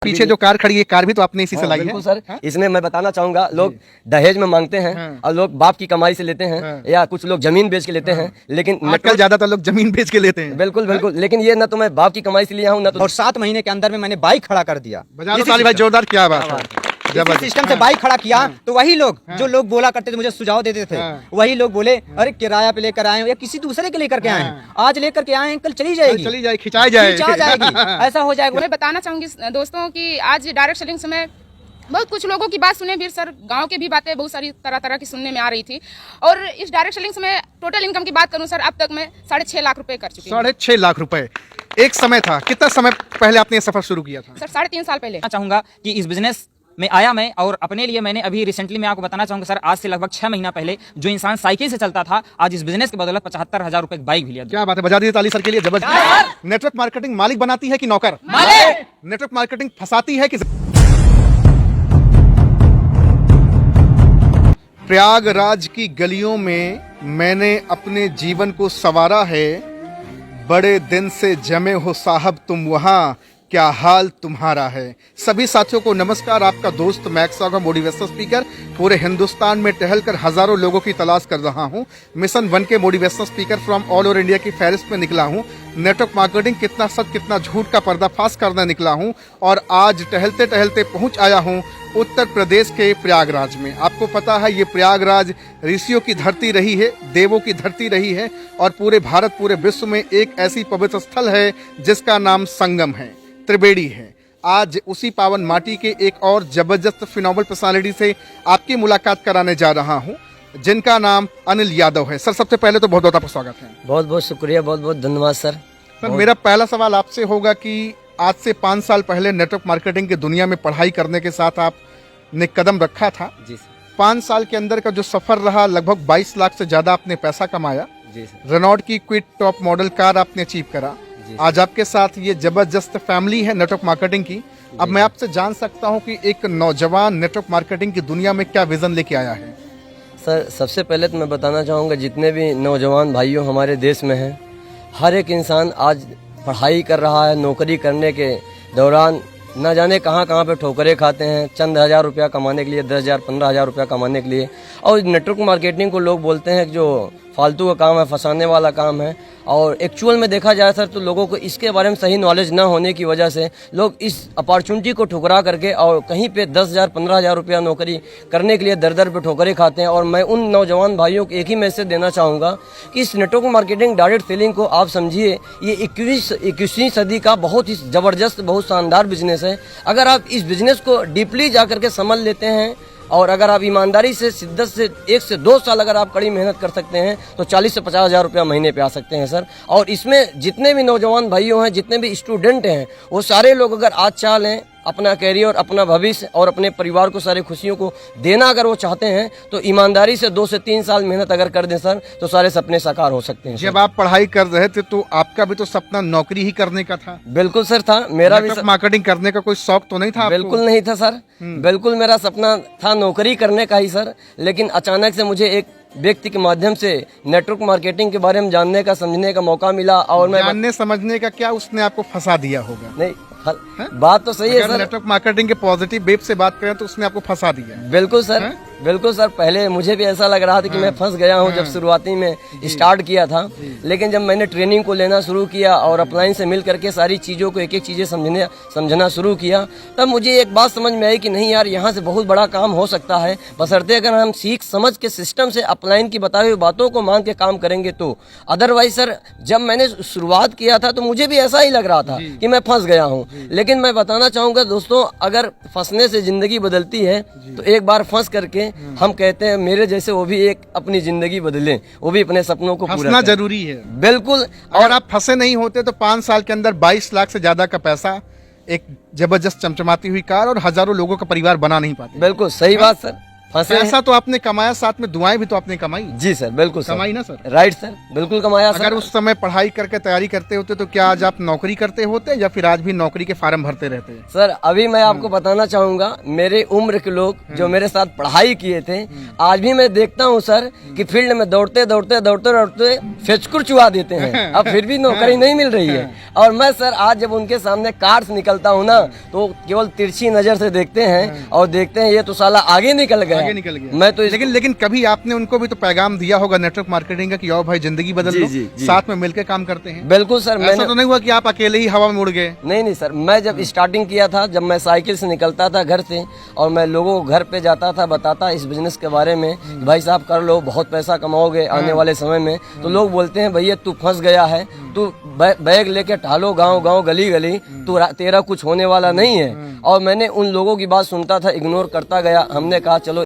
पीछे जो कार खड़ी है, कार भी तो आपने इसी से लाई है। बिल्कुल सर, इसमें मैं बताना चाहूंगा, लोग दहेज में मांगते हैं और लोग बाप की कमाई से लेते हैं या कुछ लोग जमीन बेच के लेते हैं, लेकिन आजकल ज्यादातर लोग जमीन बेच के लेते हैं। बिल्कुल बिल्कुल, लेकिन ये ना तो मैं बाप की कमाई से लिया हूँ ना तो। और 7 महीने के अंदर में मैंने बाइक खड़ा कर दिया। बजा दो ताली भाई, जोरदार, क्या बात है। सिस्टम से बाइक खड़ा किया तो वही लोग जो लोग बोला करते थे, मुझे सुझाव देते थे, वही लोग बोले अरे किराया पे लेकर आए हो या किसी दूसरे के लेकर के आए हैं, आज लेकर के आए हैं, कल चली जाएगी, खिंचाई जाएगी, ऐसा हो जाएगा। मैं बताना चाहूंगी दोस्तों कि आज डायरेक्ट सेलिंग से मैं बहुत कुछ लोगों की बात सुने, वीर सर गांव के भी बातें बहुत सारी तरह तरह की सुनने में आ रही थी। और इस डायरेक्ट सेलिंग से मैं टोटल इनकम की बात करूं सर, अब तक मैं 6.5 लाख रुपए कर चुकी हूं। 6.5 लाख रुपए एक समय था। कितना समय पहले आपने ये सफर शुरू किया था? सर 3.5 साल पहले। चाहूंगा कि इस बिजनेस में आया मैं, और अपने लिए मैंने अभी रिसेंटली मैं आपको बताना चाहूंगा सर, आज से लगभग 6 महीना पहले जो इंसान साइकिल से चलता था, आज इस बिजनेस के बदौलत 75,000 रुपए की बाइक भी लिया। क्या बात है, बजा दीजिए ताली सर के लिए। जबरदस्त। नेटवर्क मार्केटिंग मालिक बनाती है कि नौकर? मालिक। नेटवर्क मार्केटिंग फंसाती है कि? प्रयागराज की गलियों में मैंने अपने जीवन को संवारा है, बड़े दिन से जमे हो साहब तुम वहां, क्या हाल तुम्हारा है। सभी साथियों को नमस्कार, आपका दोस्त मैक्स का मोटिवेशनल स्पीकर पूरे हिंदुस्तान में टहलकर हजारों लोगों की तलाश कर रहा हूं। मिशन 1 के motivational speaker from all over India की फहरिस्त में निकला हूं। नेटवर्क मार्केटिंग कितना सच कितना झूठ का पर्दाफाश करने निकला हूं और आज टहलते टहलते पहुंच आया हूं उत्तर प्रदेश के प्रयागराज में। आपको पता है ये प्रयागराज ऋषियों की धरती रही है, देवों की धरती रही है और पूरे भारत पूरे विश्व में एक ऐसी पवित्र स्थल है जिसका नाम संगम है, त्रिवेणी है। आज उसी पावन माटी के एक और जबरदस्त फिनोमेनल पर्सनालिटी से आपकी मुलाकात कराने जा रहा हूं, जिनका नाम अनिल यादव है। सर सबसे पहले तो बहुत बहुत आपका स्वागत है। बहुत बहुत शुक्रिया, बहुत बहुत धन्यवाद सर। सर मेरा पहला सवाल आपसे होगा कि आज से 5 साल पहले नेटवर्क मार्केटिंग की दुनिया में पढ़ाई करने के साथ आपने कदम रखा था। जी सर। 5 साल के अंदर का जो सफर रहा, लगभग 22 लाख से ज्यादा आपने पैसा कमाया। जी सर। रेनॉल्ट की क्विड टॉप मॉडल कार आपने अचीव करा। आज आपके साथ ये जबरदस्त फैमिली है नेटवर्क मार्केटिंग की। अब मैं आपसे जान सकता हूं कि एक नौजवान नेटवर्क मार्केटिंग की दुनिया में क्या विजन लेके आया है? सर सबसे पहले तो मैं बताना चाहूँगा, जितने भी नौजवान भाइयों हमारे देश में हैं, हर एक इंसान आज पढ़ाई कर रहा है, नौकरी करने के दौरान न जाने कहाँ पे ठोकरें खाते हैं, चंद हज़ार रुपया कमाने के लिए, 10,000 15,000 रुपया कमाने के लिए। और नेटवर्क मार्केटिंग को लोग बोलते हैं कि जो फालतू का काम है, फंसाने वाला काम है। और एक्चुअल में देखा जाए सर तो लोगों को इसके बारे में सही नॉलेज न होने की वजह से लोग इस अपॉर्चुनिटी को ठुकरा करके और कहीं पे 10,000 15,000 रुपया नौकरी करने के लिए दर दर पे ठोकरें खाते हैं। और मैं उन नौजवान भाइयों को एक ही मैसेज देना चाहूँगा कि इस नेटवर्क मार्केटिंग डायरेक्ट सेलिंग को आप समझिए, ये 21वीं सदी का बहुत ही ज़बरदस्त, बहुत शानदार बिजनेस है। अगर आप इस बिजनेस को डीपली जा करके समझ लेते हैं और अगर आप ईमानदारी से, शिद्दत से 1 से 2 साल अगर आप कड़ी मेहनत कर सकते हैं तो 40 से 50,000 रुपया महीने पे आ सकते हैं सर। और इसमें जितने भी नौजवान भाइयों हैं, जितने भी स्टूडेंट हैं, वो सारे लोग अगर आज चाह लें अपना कैरियर, अपना भविष्य और अपने परिवार को सारी खुशियों को देना अगर वो चाहते हैं तो ईमानदारी से 2 से 3 साल मेहनत अगर कर दें सर तो सारे सपने साकार हो सकते हैं। जब आप पढ़ाई कर रहे थे तो आपका भी तो सपना नौकरी ही करने का था? बिल्कुल सर था, मेरा भी मार्केटिंग करने का कोई शौक तो नहीं था? बिल्कुल नहीं था सर, बिल्कुल मेरा सपना था नौकरी करने का ही सर। लेकिन अचानक से मुझे एक व्यक्ति के माध्यम से नेटवर्क मार्केटिंग के बारे में जानने का, समझने का मौका मिला। और मैं जानने समझने का क्या उसने आपको फंसा दिया होगा? नहीं, बात तो सही है सर। नेटवर्क मार्केटिंग के पॉजिटिव वेब से बात करें तो उसने आपको फंसा दिया। बिल्कुल सर, बिल्कुल सर। पहले मुझे भी ऐसा लग रहा था कि मैं फंस गया हूं जब शुरुआती में स्टार्ट किया था। लेकिन जब मैंने ट्रेनिंग को लेना शुरू किया और अपलाइन से मिल करके सारी चीज़ों को एक एक चीज़ें समझना शुरू किया, तब मुझे एक बात समझ में आई कि नहीं यार, यहाँ से बहुत बड़ा काम हो सकता है, बशर्ते अगर हम सीख समझ के सिस्टम से अपलाइन की बताई हुई बातों को मान के काम करेंगे तो। अदरवाइज सर जब मैंने शुरुआत किया था तो मुझे भी ऐसा ही लग रहा था कि मैं फंस गया हूँ। लेकिन मैं बताना चाहूँगा दोस्तों, अगर फंसने से ज़िंदगी बदलती है तो एक बार फंस करके हम कहते हैं मेरे जैसे वो भी एक अपनी जिंदगी बदलें, वो भी अपने सपनों को पूरा फंसना जरूरी है। बिल्कुल। और आप फंसे नहीं होते तो 5 साल के अंदर 22 लाख से ज्यादा का पैसा, एक जबरदस्त चमचमाती हुई कार और हजारों लोगों का परिवार बना नहीं पाते। बिल्कुल सही बात सर। फंसे हैं। पैसा तो आपने कमाया, साथ में दुआएं भी तो आपने कमाई। जी सर, बिल्कुल सर। कमाई ना सर? राइट सर, बिल्कुल कमाया सर। अगर उस समय पढ़ाई करके तैयारी करते होते तो क्या आज आप नौकरी करते होते या फिर आज भी नौकरी के फार्म भरते रहते? सर अभी मैं आपको बताना चाहूंगा, मेरे उम्र के लोग जो मेरे साथ पढ़ाई किए थे, आज भी मैं देखता हूं सर कि फील्ड में दौड़ते दौड़ते दौड़ते दौड़ते फेचकुर चुहा देते हैं, अब फिर भी नौकरी नहीं मिल रही है। और मैं सर आज जब उनके सामने कार से निकलता हूं ना, तो केवल तिरछी नजर से देखते हैं और देखते हैं ये तो साला आगे निकल गया। आगे निकल गया। मैं तो लेकिन कभी आपने उनको भी तो पैगाम दिया होगा नेटवर्क मार्केटिंग का कि आओ भाई जिंदगी बदल जी, लो, जी, जी। साथ में मिलकर काम करते हैं? बिल्कुल सर। ऐसा तो नहीं हुआ कि आप अकेले ही हवा में उड़ गए? नहीं सर, मैं जब स्टार्टिंग किया था, जब मैं साइकिल से निकलता था घर से और मैं लोगों को घर पे जाता था, बताता इस बिजनेस के बारे में, भाई साहब कर लो, बहुत पैसा कमाओगे आने वाले समय में, तो लोग बोलते हैं भैया तू फंस गया है, तू बैग लेके टहलो गांव गांव गली गली, तेरा कुछ होने वाला नहीं है। और मैंने उन लोगों की बात सुनता था, इग्नोर करता गया। हमने कहा चलो